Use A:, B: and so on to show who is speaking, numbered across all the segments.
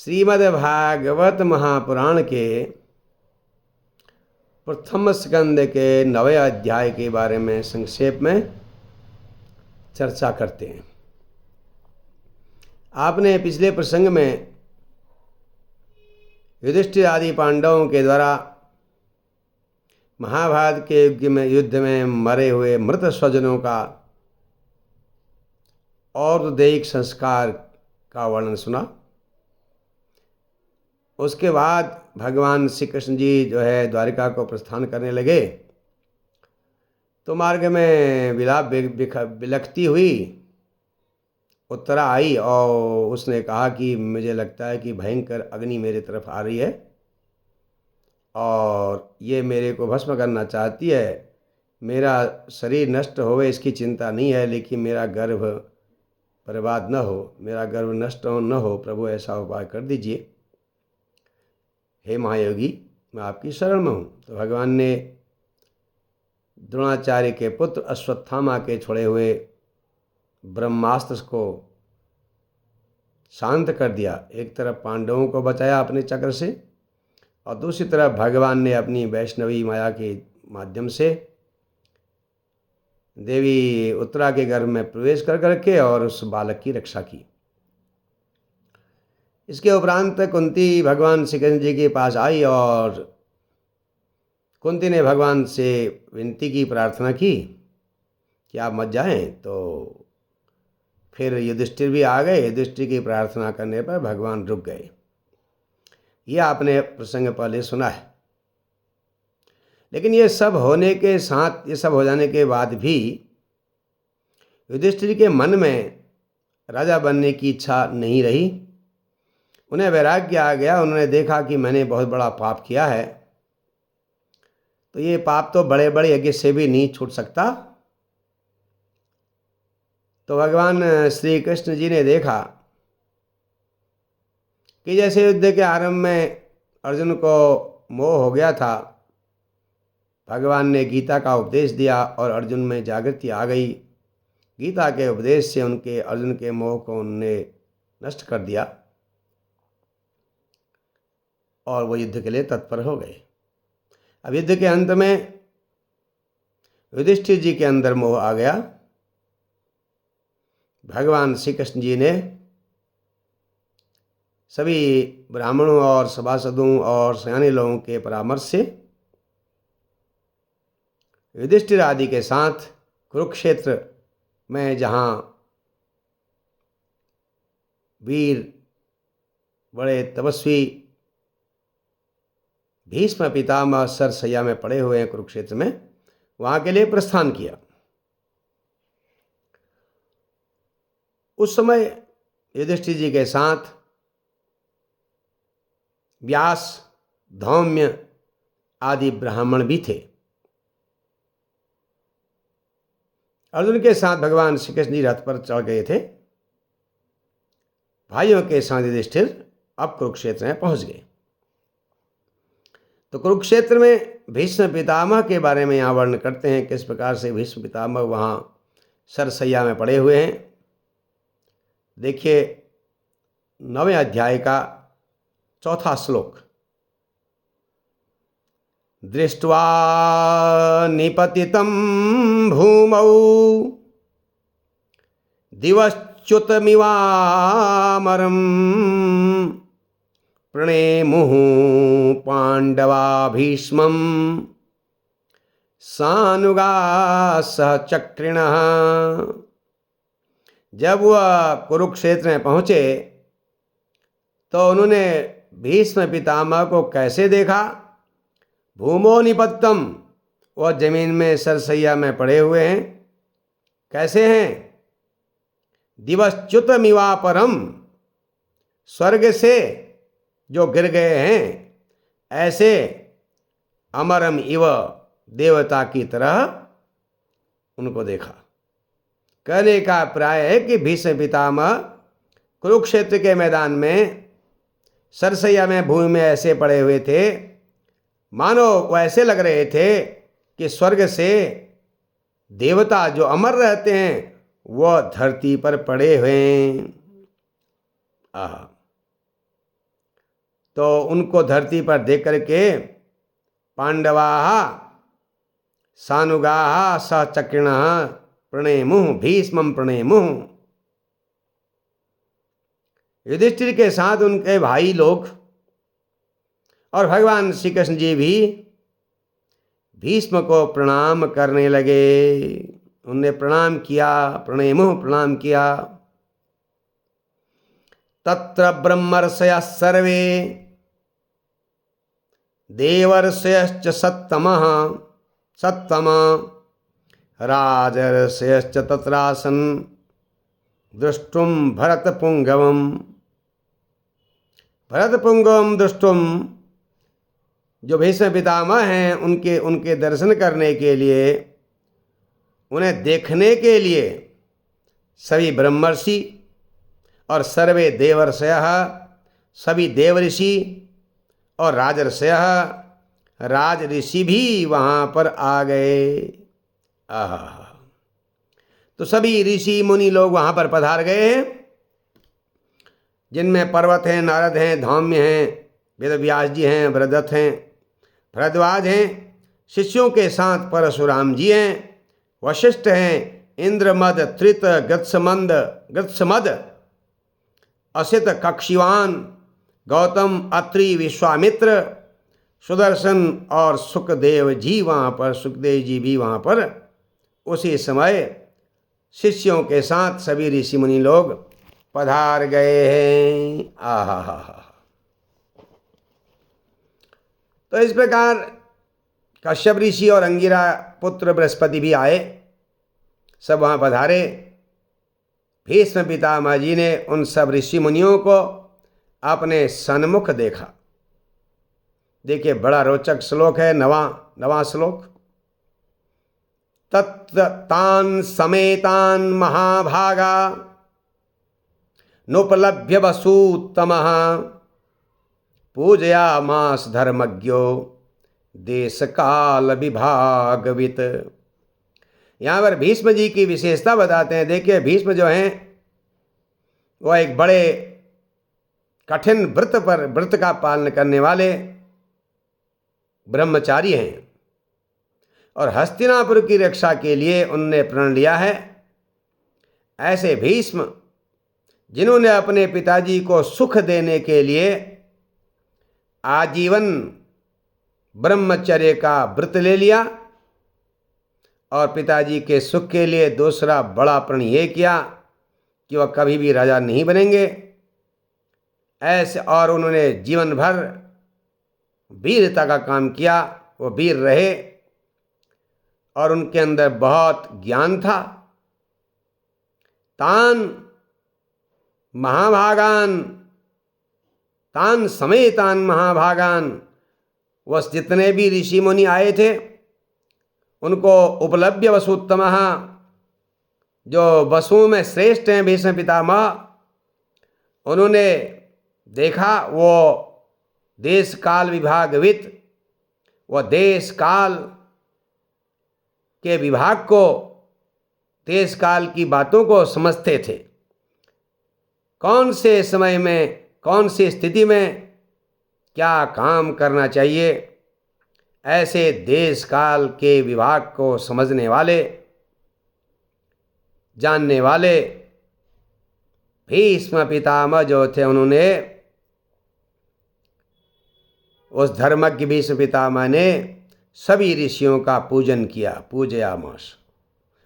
A: श्रीमद् भागवत महापुराण के प्रथम स्कंद के 9वें अध्याय के बारे में संक्षेप में चर्चा करते हैं। आपने पिछले प्रसंग में युधिष्ठिर आदि पांडवों के द्वारा महाभारत के युद्ध में मरे हुए मृत स्वजनों का और दैहिक संस्कार का वर्णन सुना। उसके बाद भगवान श्री कृष्ण जी जो है द्वारिका को प्रस्थान करने लगे तो मार्ग में विलाप बिलखती हुई उत्तरा आई और उसने कहा कि मुझे लगता है कि भयंकर अग्नि मेरे तरफ आ रही है और ये मेरे को भस्म करना चाहती है। मेरा शरीर नष्ट होवे इसकी चिंता नहीं है, लेकिन मेरा गर्भ बर्बाद न हो, मेरा गर्भ नष्ट न हो, प्रभु ऐसा उपाय कर दीजिए। हे महायोगी, मैं आपकी शरण में हूँ। तो भगवान ने द्रोणाचार्य के पुत्र अश्वत्थामा के छोड़े हुए ब्रह्मास्त्र को शांत कर दिया। एक तरफ पांडवों को बचाया अपने चक्र से और दूसरी तरफ भगवान ने अपनी वैष्णवी माया के माध्यम से देवी उत्तरा के गर्भ में प्रवेश कर करके और उस बालक की रक्षा की। इसके उपरांत कुंती भगवान श्री कृष्ण जी के पास आई और कुंती ने भगवान से विनती की, प्रार्थना की कि आप मत जाएं। तो फिर युधिष्ठिर भी आ गए। युधिष्ठिर की प्रार्थना करने पर भगवान रुक गए। ये आपने प्रसंग पहले सुना है। लेकिन ये सब होने के साथ, ये सब हो जाने के बाद भी युधिष्ठिर के मन में राजा बनने की इच्छा नहीं रही। उन्हें वैराग्य आ गया। उन्होंने देखा कि मैंने बहुत बड़ा पाप किया है, तो ये पाप तो बड़े बड़े यज्ञ से भी नहीं छूट सकता। तो भगवान श्री कृष्ण जी ने देखा कि जैसे युद्ध के आरंभ में अर्जुन को मोह हो गया था, भगवान ने गीता का उपदेश दिया और अर्जुन में जागृति आ गई। गीता के उपदेश से उनके अर्जुन के मोह को उन्होंने नष्ट कर दिया और वो युद्ध के लिए तत्पर हो गए। अब युद्ध के अंत में युधिष्ठिर जी के अंदर मोह आ गया। भगवान श्री कृष्ण जी ने सभी ब्राह्मणों और सभासदों और सयाने लोगों के परामर्श से युधिष्ठिर आदि के साथ कुरुक्षेत्र में जहाँ वीर बड़े तपस्वी भीष्म पितामह सरसैया में पड़े हुए हैं कुरुक्षेत्र में, वहाँ के लिए प्रस्थान किया। उस समय युधिष्ठिर जी के साथ व्यास, धौम्य आदि ब्राह्मण भी थे। अर्जुन के साथ भगवान श्री कृष्ण जी रथ पर चढ़ गए थे। भाइयों के साथ युधिष्ठिर अब कुरुक्षेत्र में पहुंच गए। तो कुरुक्षेत्र में भीष्म पितामह के बारे में यहाँ वर्णन करते हैं, किस प्रकार से भीष्म पितामह वहाँ सरसैया में पड़े हुए हैं। देखिए 9वें अध्याय का 4था श्लोक। दृष्ट्वा निपतितं भूमौ दिवश्च्युतमिवामरम् प्रणेमुः पांडवा भीष्मं सानुगाः सहचक्रिणः। जब वह कुरुक्षेत्र में पहुँचे तो उन्होंने भीष्म पितामह को कैसे देखा? भूमो निपत्तम, वह जमीन में सरसैया में पड़े हुए हैं। कैसे हैं? दिवश्च्युतमिवापरम, स्वर्ग से जो गिर गए हैं ऐसे अमरम इव, देवता की तरह उनको देखा। कहने का प्राय है कि भीष्म पितामह कुरुक्षेत्र के मैदान में सरसैया में भूमि में ऐसे पड़े हुए थे, मानो वो ऐसे लग रहे थे कि स्वर्ग से देवता जो अमर रहते हैं वह धरती पर पड़े हुए हैं। तो उनको धरती पर देख करके पांडवाः सानुगाः सचक्रिणः प्रणेमुः भीष्मं प्रणेमुः। युधिष्ठिर के साथ उनके भाई लोग और भगवान श्री कृष्ण जी भी भीष्म को प्रणाम करने लगे। उनने प्रणाम किया, प्रणेमुः प्रणाम किया। तत्र ब्रह्मर्षयः सर्वे देवर्षयश्च सत्तमः राजर्षयश्च तत्रासन् दृष्टुं भरतपुंगवम्। भरतपुंगवम् दृष्टुम, जो भीष्म पितामह हैं, उनके दर्शन करने के लिए, उन्हें देखने के लिए सभी ब्रह्मर्षि और सर्वे देवर्षयः, सभी देवऋषि और राजर्षयः, राज ऋषि भी वहाँ पर आ गए। तो सभी ऋषि मुनि लोग वहाँ पर पधार गए हैं, जिनमें पर्वत हैं, नारद हैं, धौम्य हैं, वेदव्यास जी हैं, भरदत्त हैं, भरद्वाज हैं, शिष्यों के साथ परशुराम जी हैं, वशिष्ठ हैं, इंद्रमद, त्रित, गत्समद, असित, कक्षिवान, गौतम, अत्रि, विश्वामित्र, सुदर्शन और सुखदेव जी भी वहाँ पर उसी समय शिष्यों के साथ सभी ऋषि मुनि लोग पधार गए हैं। आहा। तो इस प्रकार कश्यप ऋषि और अंगिरा पुत्र बृहस्पति भी आए, सब वहाँ पधारे। भीष्म पितामह जी ने उन सब ऋषि मुनियों को अपने सन्मुख देखा। देखिए, बड़ा रोचक श्लोक है, नवा श्लोक। तान् समेतान् महाभागा नोपलभ्य वसूत्तमः पूजयामास धर्मज्ञो देश काल विभागवित। यहाँ पर भीष्म जी की विशेषता बताते हैं। देखिए, भीष्म जो हैं वह एक बड़े कठिन व्रत का पालन करने वाले ब्रह्मचारी हैं और हस्तिनापुर की रक्षा के लिए उनने प्रण लिया है। ऐसे भीष्म, जिन्होंने अपने पिताजी को सुख देने के लिए आजीवन ब्रह्मचर्य का व्रत ले लिया और पिताजी के सुख के लिए दूसरा बड़ा प्रण ये किया कि वह कभी भी राजा नहीं बनेंगे। ऐसे, और उन्होंने जीवन भर वीरता का काम किया, वो वीर रहे और उनके अंदर बहुत ज्ञान था। तान समेतान महाभागान, वह जितने भी ऋषि मुनि आए थे उनको उपलभ्य वसूत्तमः, जो वसुओं में श्रेष्ठ हैं भीष्म पितामह, उन्होंने देखा। वो देश काल विभागवित, वह देश काल के विभाग को, देश काल की बातों को समझते थे। कौन से समय में, कौन सी स्थिति में क्या काम करना चाहिए, ऐसे देश काल के विभाग को समझने वाले, जानने वाले भीष्म पितामह जो थे, उन्होंने, उस धर्मज्ञ भीष्म पितामह ने सभी ऋषियों का पूजन किया, पूजयामास,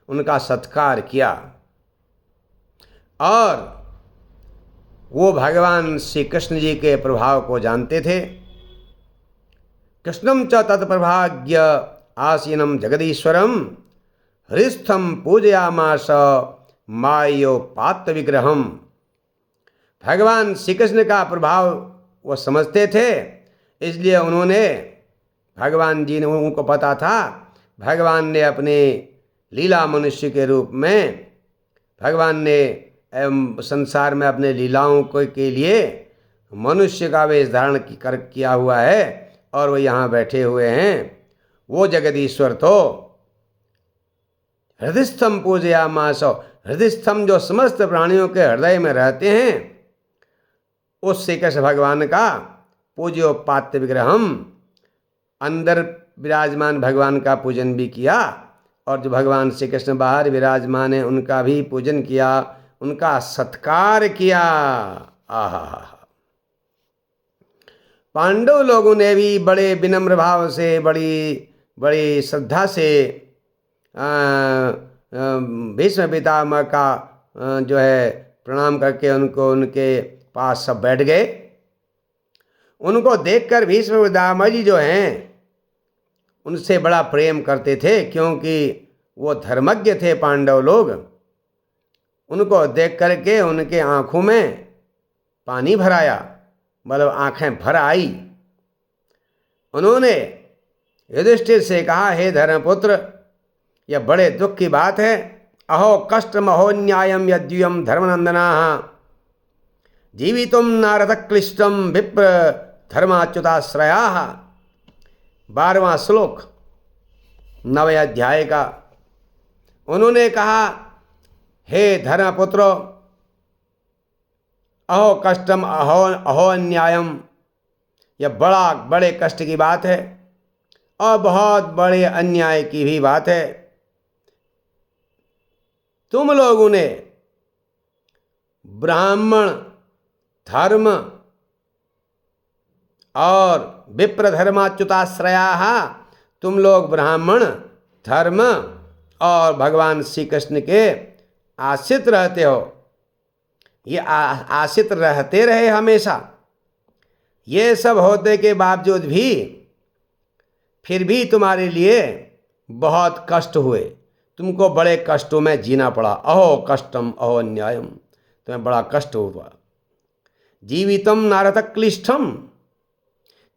A: उनका सत्कार किया। और वो भगवान श्री कृष्ण जी के प्रभाव को जानते थे। कृष्णम च तत्प्रभाग्य आसीनम जगदीश्वरम हृस्थम पूजयामास मायोपात विग्रहम। भगवान श्री कृष्ण का प्रभाव वो समझते थे, इसलिए उन्होंने, भगवान जी ने, उनको पता था भगवान ने अपने लीला मनुष्य के रूप में, भगवान ने संसार में अपने लीलाओं के लिए मनुष्य का वेश धारण किया हुआ है और वो यहाँ बैठे हुए हैं। वो जगदीश्वर तो हृदयस्थम पूजयामास, हृदयस्थम जो समस्त प्राणियों के हृदय में रहते हैं, उस श्री कृष्ण भगवान का पूज्योपात्य विग्रहम, अंदर विराजमान भगवान का पूजन भी किया, और जो भगवान श्री कृष्ण बाहर विराजमान है उनका भी पूजन किया, उनका सत्कार किया। आहा, पांडव लोगों ने भी बड़े विनम्र भाव से, बड़ी बड़ी श्रद्धा से भीष्म पितामह का जो है प्रणाम करके उनको उनके पास सब बैठ गए। उनको देखकर भीष्म पितामह जी जो हैं उनसे बड़ा प्रेम करते थे, क्योंकि वो धर्मज्ञ थे पांडव लोग। उनको देख करके उनके आंखों में पानी भर आया, मतलब आंखें भर आई। उन्होंने युधिष्ठिर से कहा, हे धर्मपुत्र, यह बड़े दुख की बात है। अहो कष्टम अहो न्यायम यद्यूयम धर्मनंदना जीवितुम नारद क्लिष्टम विप्र धर्माच्युताश्रया। 12वां श्लोक 9वें अध्याय का। उन्होंने कहा, हे धर्मपुत्र, अहो कष्टम अहो अहो अन्यायम, यह बड़े कष्ट की बात है और बहुत बड़े अन्याय की भी बात है। तुम लोगों ने ब्राह्मण धर्म और विप्र धर्माच्युताश्रया, तुम लोग ब्राह्मण धर्म और भगवान श्री कृष्ण के आश्रित रहते हो। ये आश्रित रहते रहे हमेशा। ये सब होते के बावजूद भी फिर भी तुम्हारे लिए बहुत कष्ट हुए, तुमको बड़े कष्टों में जीना पड़ा। अहो कष्टम अहो अन्यायम, तुम्हें बड़ा कष्ट हुआ। जीवितम नारद क्लिष्टम,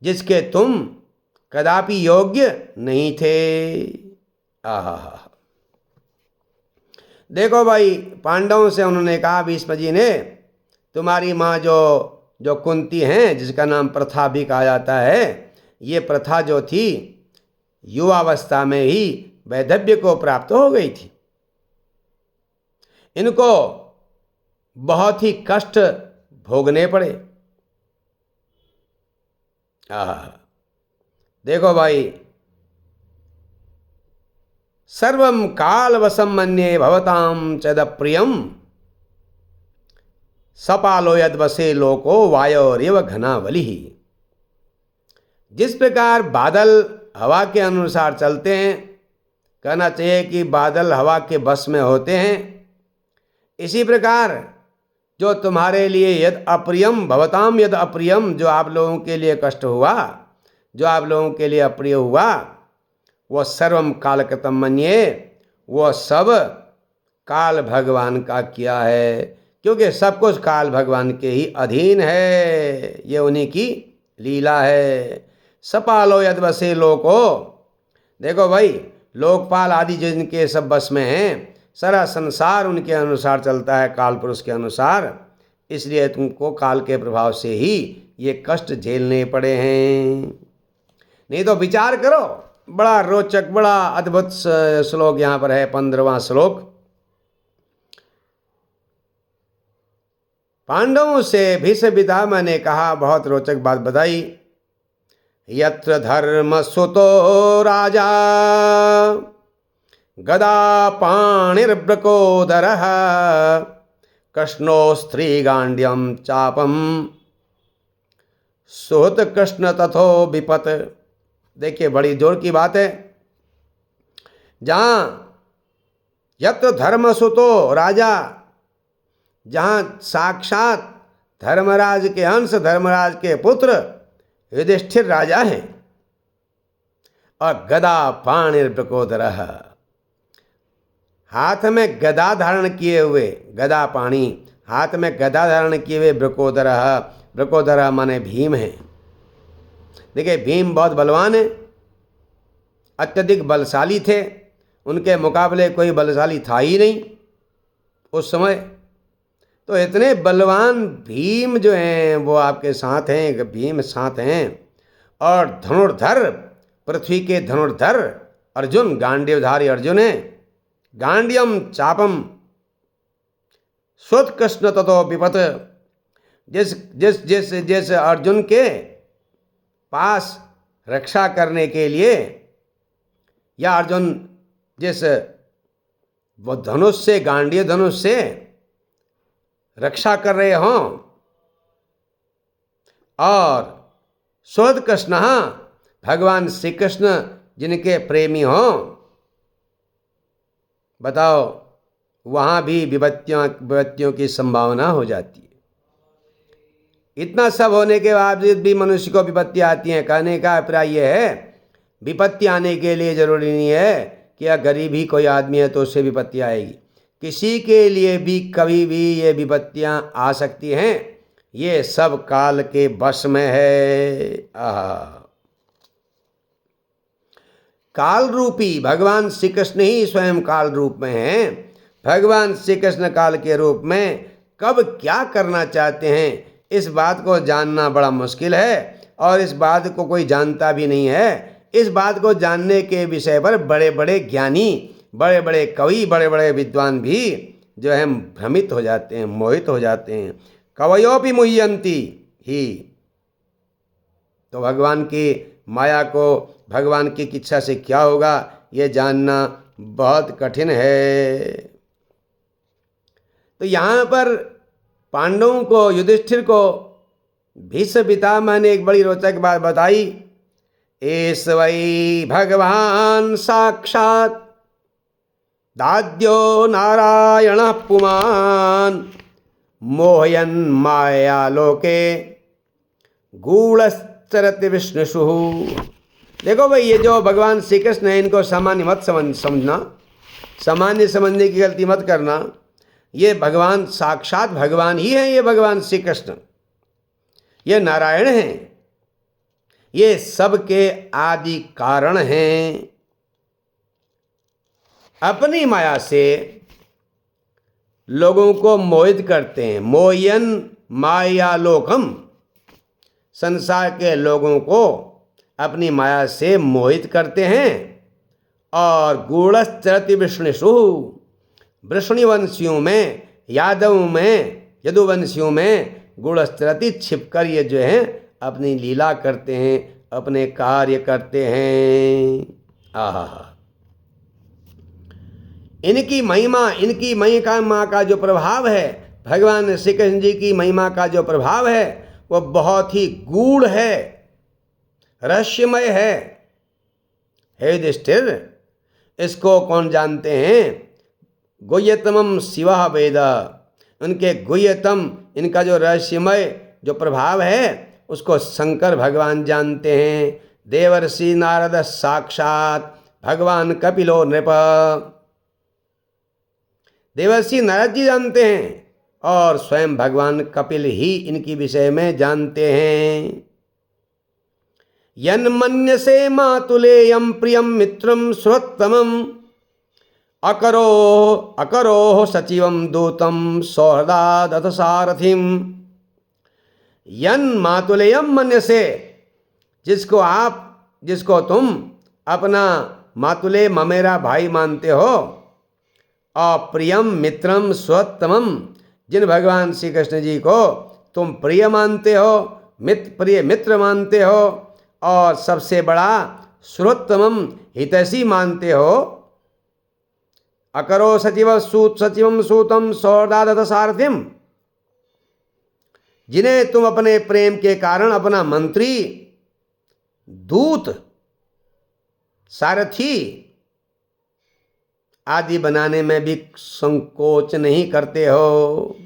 A: जिसके तुम कदापि योग्य नहीं थे। आहा, देखो भाई, पांडवों से उन्होंने कहा, भीष्म जी ने, तुम्हारी माँ जो कुंती हैं, जिसका नाम प्रथा भी कहा जाता है, ये प्रथा जो थी युवावस्था में ही वैधव्य को प्राप्त हो गई थी। इनको बहुत ही कष्ट भोगने पड़े। देखो भाई, सर्वम कालवशम मन्ये भवताम चदप्रियम सपालो यद्वसे लोको वायोरिव घनावली। जिस प्रकार बादल हवा के अनुसार चलते हैं, कहना चाहिए कि बादल हवा के बस में होते हैं, इसी प्रकार जो तुम्हारे लिए यद अप्रियम भवताम यद अप्रियम, जो आप लोगों के लिए कष्ट हुआ, जो आप लोगों के लिए अप्रिय हुआ, वो सर्वम कालकृतम मन्ये, वो सब काल भगवान का किया है, क्योंकि सब कुछ काल भगवान के ही अधीन है। ये उन्हीं की लीला है। सपालो यद्वसे लोको, देखो भाई, लोकपाल आदि जिनके सब बस में हैं, सारा संसार उनके अनुसार चलता है, काल पुरुष के अनुसार। इसलिए तुमको काल के प्रभाव से ही ये कष्ट झेलने पड़े हैं। नहीं तो विचार करो, बड़ा रोचक, बड़ा अद्भुत श्लोक यहाँ पर है, 15वां श्लोक। पांडवों से भीष्म पितामह ने कहा, बहुत रोचक बात बताई। यत्र धर्म सुतो राजा गदा पाणिर्ब्रकोदरः कृष्णो स्त्रीगांड्यम चापम सुहृत कृष्ण तथो विपत। देखिए, बड़ी जोर की बात है। जहाँ यत्र धर्म सुतो राजा, जहाँ साक्षात धर्मराज के अंश, धर्मराज के पुत्र युधिष्ठिर राजा हैं, और गदा पाणिर्ब्रकोदरः, हाथ में गदा धारण किए हुए, गदा पाणी, हाथ में गदा धारण किए हुए ब्रकोदरः, ब्रकोदरः माने भीम है। देखिए, भीम बहुत बलवान है, अत्यधिक बलशाली थे, उनके मुकाबले कोई बलशाली था ही नहीं उस समय। तो इतने बलवान भीम जो हैं वो आपके साथ हैं, भीम साथ हैं। और धनुर्धर, पृथ्वी के धनुर्धर अर्जुन, गांडीवधारी अर्जुन है। गांडियम चापम सुत कृष्ण ततो विपत, जिस जिस जिस जिस अर्जुन के पास रक्षा करने के लिए, या अर्जुन जिस वो धनुष से, गांडीव धनुष से रक्षा कर रहे हों, और सुहृद कृष्ण भगवान श्री कृष्ण जिनके प्रेमी हों, बताओ वहाँ भी विपत्तियों की संभावना हो जाती है। इतना सब होने के बावजूद भी मनुष्य को विपत्ति आती है। कहने का अभिप्राय यह है, विपत्ति आने के लिए जरूरी नहीं है कि या गरीब ही कोई आदमी है तो उससे विपत्ति आएगी। किसी के लिए भी कभी भी ये विपत्तियां आ सकती हैं। ये सब काल के वश में है। काल रूपी भगवान श्री कृष्ण ही स्वयं काल रूप में हैं। भगवान श्री कृष्ण काल के रूप में कब क्या करना चाहते हैं, इस बात को जानना बड़ा मुश्किल है, और इस बात को कोई जानता भी नहीं है। इस बात को जानने के विषय पर बड़े बड़े ज्ञानी, बड़े बड़े कवि, बड़े बड़े विद्वान भी जो है भ्रमित हो जाते हैं, मोहित हो जाते हैं। कवयोपि मुह्यन्ति ही। तो भगवान की माया को, भगवान की इच्छा से क्या होगा, ये जानना बहुत कठिन है। तो यहाँ पर पांडवों को, युधिष्ठिर को भीष्म पितामह ने एक बड़ी रोचक बात बताई। एस वै भगवान साक्षात दाद्यो नारायण पुमान मोहयन माया लोके गूढ़श्चरति विष्णुषु। देखो भाई, ये जो भगवान श्री कृष्ण है, इनको सामान्य मत समझना, सामान्य समझने की गलती मत करना। ये भगवान साक्षात भगवान ही है। ये भगवान श्री कृष्ण, ये नारायण हैं, ये सबके आदि कारण हैं। अपनी माया से लोगों को मोहित करते हैं। मोयन माया लोकम, संसार के लोगों को अपनी माया से मोहित करते हैं। और गूढ़श्चरति विष्णुषु, वृष्णिवंशियों में, यादव में, यदुवंशियों में गूढ़श्चरति छिपकर ये जो है अपनी लीला करते हैं, अपने कार्य करते हैं। आहा, इनकी महिमा, इनकी महिमा का जो प्रभाव है, भगवान श्री कृष्ण जी की महिमा का जो प्रभाव है, वो बहुत ही गूढ़ है, रहस्यमय है। हे युधिष्ठिर, इसको कौन जानते हैं? गुह्यतमं शिवः वेद। उनके गुह्यतम, इनका जो रहस्यमय जो प्रभाव है, उसको शंकर भगवान जानते हैं। देवर्षि नारद साक्षात भगवान कपिलो नृप। देवर्षि नारद जी जानते हैं, और स्वयं भगवान कपिल ही इनकी विषय में जानते हैं। यन्मन्यसे मातुलेयं प्रियं मित्रं सुहृत्तमं अकरो सचिवं दूतं सौहृदादथ सारथिं। यन मातुलेयम मन्यसे, जिसको तुम अपना मातुले, ममेरा भाई मानते हो, और प्रियम मित्रम स्वत्तमम, जिन भगवान श्री कृष्ण जी को तुम प्रिय मानते हो, प्रिय मित्र मानते हो, और सबसे बड़ा श्रोत्तमम हितैषी मानते हो। अकरो सचिवम सूतम सौहृदादथ सारथिम, जिन्हें तुम अपने प्रेम के कारण अपना मंत्री, दूत, सारथी आदि बनाने में भी संकोच नहीं करते हो।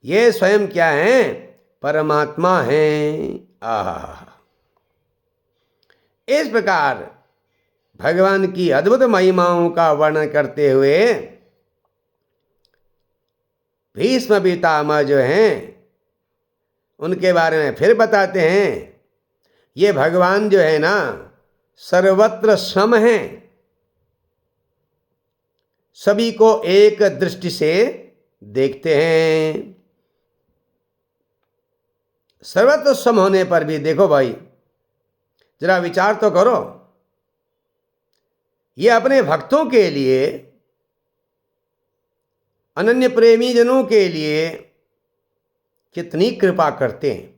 A: ये स्वयं क्या हैं? परमात्मा हैं। आहा, इस प्रकार भगवान की अद्भुत महिमाओं का वर्णन करते हुए भीष्म पितामह जो हैं, उनके बारे में फिर बताते हैं। ये भगवान जो है ना, सर्वत्र सम हैं, सभी को एक दृष्टि से देखते हैं। सर्वत्र सम होने पर भी देखो भाई, जरा विचार तो करो, ये अपने भक्तों के लिए, अनन्य प्रेमी जनों के लिए कितनी कृपा करते हैं।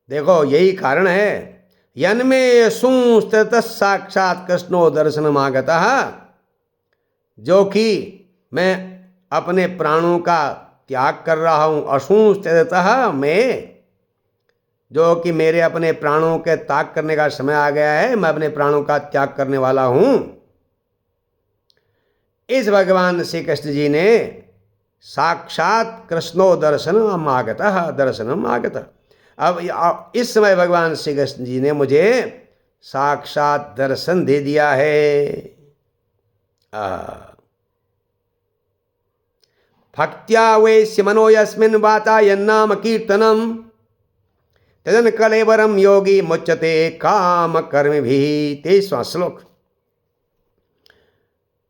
A: देखो यही कारण है, यन्मे सुस्थित साक्षात कृष्णो दर्शनमागतः, जो कि मैं अपने प्राणों का त्याग कर रहा हूँ, असूस्थितः मैं, जो कि मेरे अपने प्राणों के त्याग करने का समय आ गया है, मैं अपने प्राणों का त्याग करने वाला हूँ। इस भगवान श्री कृष्ण जी ने साक्षात कृष्णो दर्शनम आगतः। अब इस समय भगवान श्री कृष्ण जी ने मुझे साक्षात दर्शन दे दिया है। भक्त्या वैश्य मनो यस्मिन् वाता यन्नाम कीर्तनम तदन कलेवरम योगी मुच्यते काम कर्म भी। 23वां श्लोक।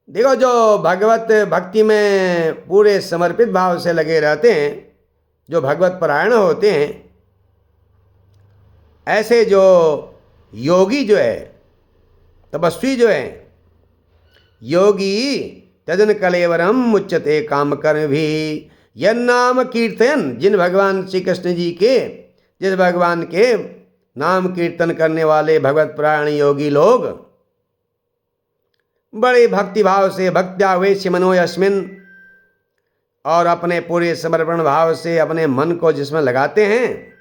A: देखो, जो भगवत भक्ति में पूरे समर्पित भाव से लगे रहते हैं, जो भगवत परायण होते हैं, ऐसे जो योगी जो है, तपस्वी जो है, योगी तजन कलेवरम मुच्यते काम कर्म भी यन्नाम कीर्तन, जिन भगवान श्री कृष्ण जी के, जिस भगवान के नाम कीर्तन करने वाले भगवत परायण योगी लोग बड़े भक्ति भाव से, भक्त्या वैश्य मनो यस्मिन, और अपने पूरे समर्पण भाव से अपने मन को जिसमें लगाते हैं,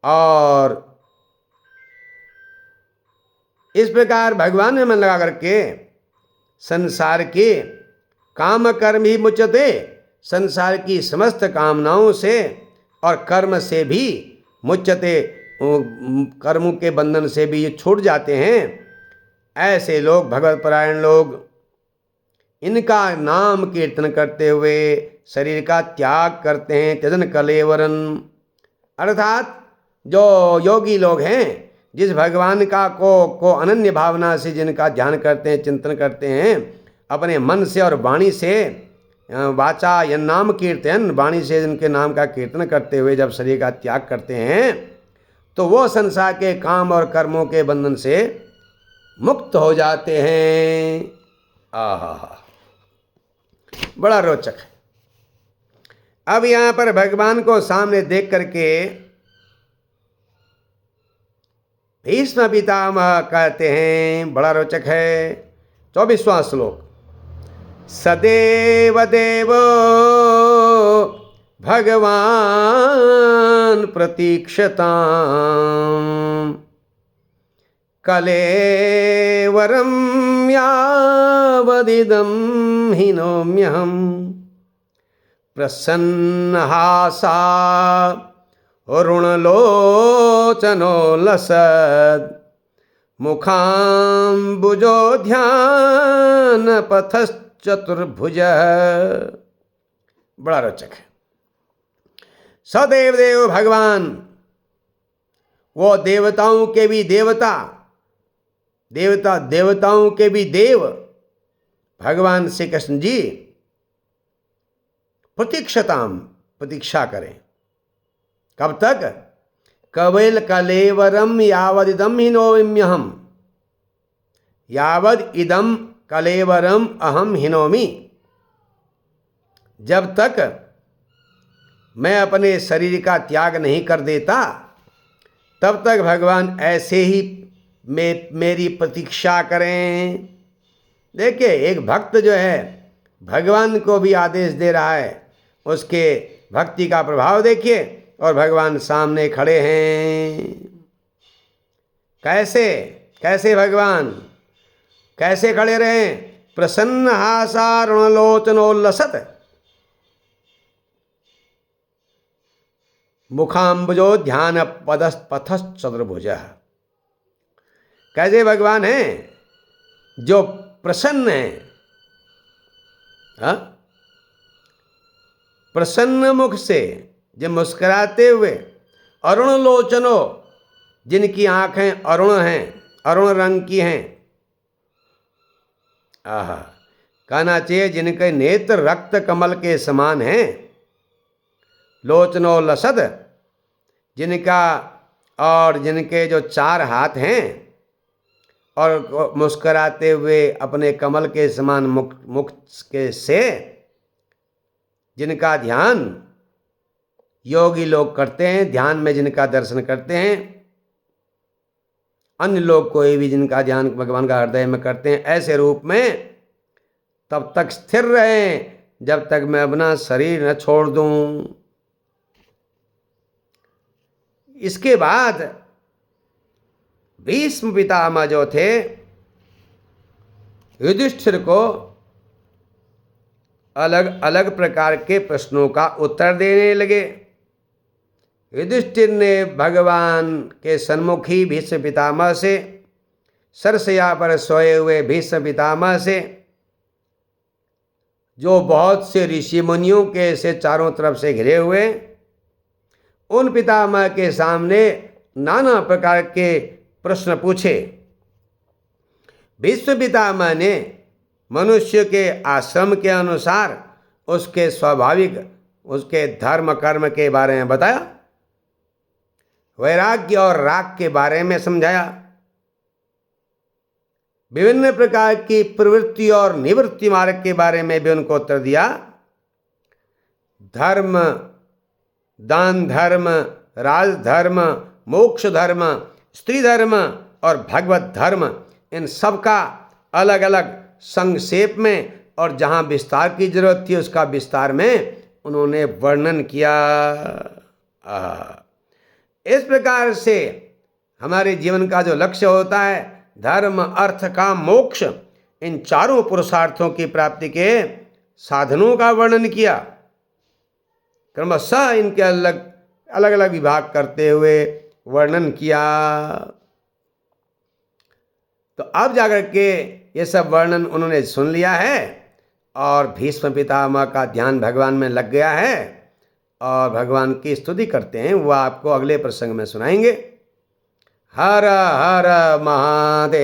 A: और इस प्रकार भगवान में मन लगा करके संसार के काम कर्म ही मुच्यते, संसार की समस्त कामनाओं से और कर्म से भी मुच्यते, कर्मों के बंधन से भी ये छूट जाते हैं। ऐसे लोग, भगवत परायण लोग, इनका नाम कीर्तन करते हुए शरीर का त्याग करते हैं। त्यजन कलेवरन, अर्थात जो योगी लोग हैं, जिस भगवान का को अनन्य भावना से जिनका ध्यान करते हैं, चिंतन करते हैं, अपने मन से और वाणी से, वाचा यन नाम कीर्तन, वाणी से जिनके नाम का कीर्तन करते हुए जब शरीर का त्याग करते हैं, तो वो संसार के काम और कर्मों के बंधन से मुक्त हो जाते हैं। आहा, बड़ा रोचक है। अब यहाँ पर भगवान को सामने देख करके भीष्म पितामह कहते हैं, बड़ा रोचक है। 24वां श्लोक। सदेव देव भगवान प्रतीक्षताम् कलेवरं यावदिदं हिनोम्यहम् प्रसन्नहासा अरुणलोचनो लसत् मुखाम्बुजो ध्यानपथश्चतुर्भुज। बड़ा रोचक है। सदेव देव भगवान, वो देवताओं के भी देवता, देवताओं के भी देव भगवान श्री कृष्ण जी प्रतीक्षताम, प्रतीक्षा करें। कब तक? कवेल कलेवरम यावदिदम हिनोम्यहम, यावद इदम कलेवरम अहम हिनोमि, जब तक मैं अपने शरीर का त्याग नहीं कर देता, तब तक भगवान ऐसे ही मेरी प्रतीक्षा करें। देखिए, एक भक्त जो है भगवान को भी आदेश दे रहा है, उसके भक्ति का प्रभाव देखिए, और भगवान सामने खड़े हैं। कैसे कैसे भगवान कैसे खड़े रहे? प्रसन्न हासारुणलोचनोल्लसत मुखाम्बुजो ध्यान पथश्चतुर्भुज। कैसे भगवान हैं? जो प्रसन्न हैं, प्रसन्न मुख से, जो मुस्कुराते हुए, अरुण लोचनो, जिनकी आंखें अरुण हैं, अरुण रंग की हैं। आहा, कहना चाहिए जिनके नेत्र रक्त कमल के समान हैं। लोचनो लसद, जिनका और जिनके जो 4 हाथ हैं, और मुस्कुराते हुए अपने कमल के समान मुख के से जिनका ध्यान योगी लोग करते हैं, ध्यान में जिनका दर्शन करते हैं, अन्य लोग कोई भी जिनका ध्यान भगवान का हृदय में करते हैं, ऐसे रूप में तब तक स्थिर रहें जब तक मैं अपना शरीर न छोड़ दूं। इसके बाद भीष्म पितामह जो थे युधिष्ठिर को अलग अलग प्रकार के प्रश्नों का उत्तर देने लगे। युधिष्ठिर ने भगवान के सन्मुख ही भीष्म पितामह से, सरसैया पर सोए हुए भीष्म पितामह से, जो बहुत से ऋषि मुनियों के से चारों तरफ से घिरे हुए, उन पितामह के सामने नाना प्रकार के प्रश्न पूछे। भीष्म पितामह ने मनुष्य के आश्रम के अनुसार उसके स्वाभाविक, उसके धर्म कर्म के बारे में बताया, वैराग्य और राग के बारे में समझाया, विभिन्न प्रकार की प्रवृत्ति और निवृत्ति मार्ग के बारे में भी उनको उत्तर दिया। धर्म, दान धर्म, राजधर्म, मोक्ष धर्म, स्त्री धर्म और भगवत धर्म, इन सब का अलग अलग संक्षेप में और जहाँ विस्तार की जरूरत थी उसका विस्तार में उन्होंने वर्णन किया। इस प्रकार से हमारे जीवन का जो लक्ष्य होता है, धर्म, अर्थ, काम, मोक्ष, इन चारों पुरुषार्थों की प्राप्ति के साधनों का वर्णन किया। क्रमशः इनके अलग अलग विभाग करते हुए वर्णन किया। तो अब जाकर के ये सब वर्णन उन्होंने सुन लिया है और भीष्म पितामह का ध्यान भगवान में लग गया है और भगवान की स्तुति करते हैं। वह आपको अगले प्रसंग में सुनाएंगे। हर हर महादेव।